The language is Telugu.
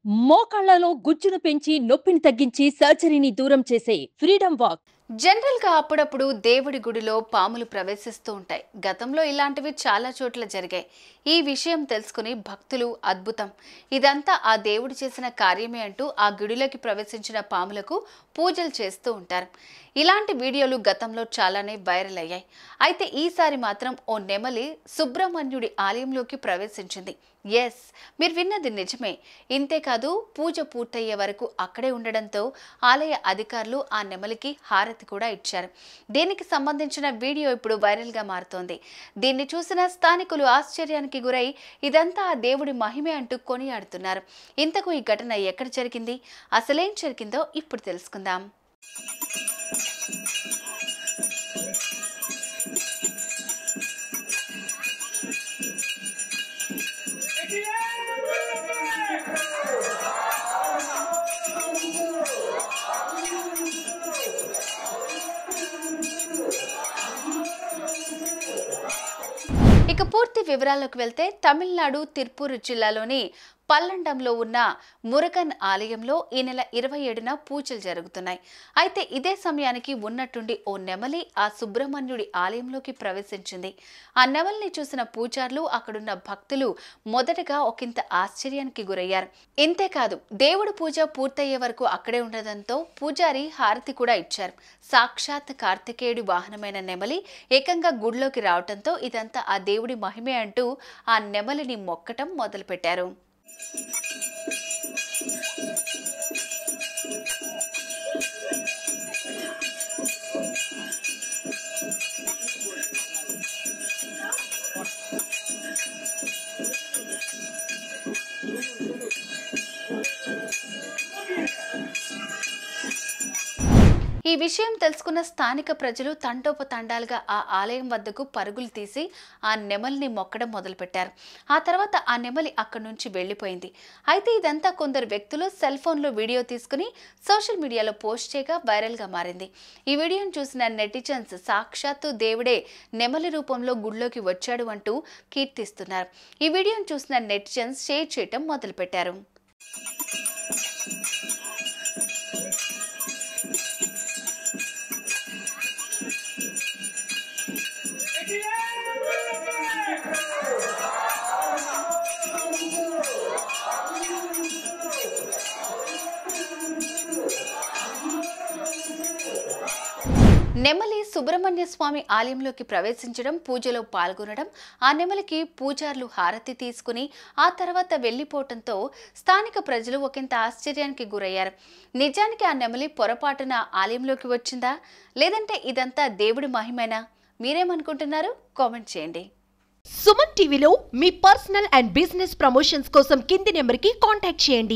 మోకాళ్లలో గుజ్జును పెంచి నొప్పిని తగ్గించి సర్జరీని దూరం చేసే ఫ్రీడమ్ వాక్. జనరల్ గా అప్పుడప్పుడు దేవుడి గుడిలో పాములు ప్రవేశిస్తూ ఉంటాయి. గతంలో ఇలాంటివి చాలా చోట్ల జరిగాయి. ఈ విషయం తెలుసుకుని భక్తులు అద్భుతం, ఇదంతా ఆ దేవుడు చేసిన కార్యమే అంటూ ఆ గుడిలోకి ప్రవేశించిన పాములకు పూజలు చేస్తూ ఉంటారు. ఇలాంటి వీడియోలు గతంలో చాలానే వైరల్ అయ్యాయి. అయితే ఈసారి మాత్రం ఓ నెమలి సుబ్రహ్మణ్యుడి ఆలయంలోకి ప్రవేశించింది. ఎస్, మీరు విన్నది నిజమే. ఇంతేకాదు, పూజ పూర్తయ్యే వరకు అక్కడే ఉండడంతో ఆలయ అధికారులు ఆ నెమలికి హారతి కూడా ఇచ్చారు. దీనికి సంబంధించిన వీడియో ఇప్పుడు వైరల్ గా మారుతోంది. దీన్ని చూసిన స్థానికులు ఆశ్చర్యానికి గురై ఇదంతా ఆ దేవుడి మహిమే అంటూ కొనియాడుతున్నారు. ఇంతకు ఈ ఘటన ఎక్కడ జరిగింది, అసలేం జరిగిందో ఇప్పుడు తెలుసుకుందాం. ఇక పూర్తి వివరాల్లోకి వెళ్తే, తమిళనాడు తిరుపూర్ జిల్లాలోని పల్లండంలో ఉన్న మురుగన్ ఆలయంలో ఈ నెల 27న పూజలు జరుగుతున్నాయి. అయితే ఇదే సమయానికి ఉన్నట్టుండి ఓ నెమలి ఆ సుబ్రహ్మణ్యుడి ఆలయంలోకి ప్రవేశించింది. ఆ నెమలిని చూసిన పూజారులు, అక్కడున్న భక్తులు మొదటగా ఒకంత ఆశ్చర్యానికి గురయ్యారు. ఇంతేకాదు, దేవుడి పూజ పూర్తయ్యే వరకు అక్కడే ఉండడంతో పూజారి హారతి కూడా ఇచ్చారు. సాక్షాత్ కార్తికేయుడి వాహనమైన నెమలి ఏకంగా గుడిలోకి రావడంతో ఇదంతా ఆ దేవుడి మహిమే అంటూ ఆ నెమలిని మొక్కటం మొదలుపెట్టారు. ఈ విషయం తెలుసుకున్న స్థానిక ప్రజలు తండోపతండాలుగా ఆ ఆలయం వద్దకు పరుగులు తీసి ఆ నెమలిని మొక్కడం మొదలుపెట్టారు. ఆ తర్వాత ఆ నెమలి అక్కడి నుంచి వెళ్లిపోయింది. అయితే ఇదంతా కొందరు వ్యక్తులు సెల్ ఫోన్లో వీడియో తీసుకుని సోషల్ మీడియాలో పోస్ట్ చేయగా వైరల్ గా మారింది. ఈ వీడియోను చూసిన నెటిజన్స్ సాక్షాత్తు దేవుడే నెమలి రూపంలో గుడిలోకి వచ్చాడు అంటూ కీర్తిస్తున్నారు. ఈ వీడియోను చూసిన నెటిజన్స్ షేర్ చేయటం మొదలుపెట్టారు. నెమలి సుబ్రహ్మణ్య స్వామి ఆలయంలోకి ప్రవేశించడం, పూజలో పాల్గొనడం, ఆ నెమలికి పూజారులు హారతి తీసుకుని ఆ తర్వాత వెళ్లిపోవడంతో స్థానిక ప్రజలు ఒకంత ఆశ్చర్యానికి గురయ్యారు. నిజానికి ఆ నెమలి పొరపాటున ఆలయంలోకి వచ్చిందా, లేదంటే ఇదంతా దేవుడి మహిమేనా? మీరేమనుకుంటున్నారు? కామెంట్ చేయండి. సుమన్ టీవీలో మీ పర్సనల్ అండ్ బిజినెస్ ప్రమోషన్స్ కోసం కింది నెంబర్కి కాంటాక్ట్ చేయండి.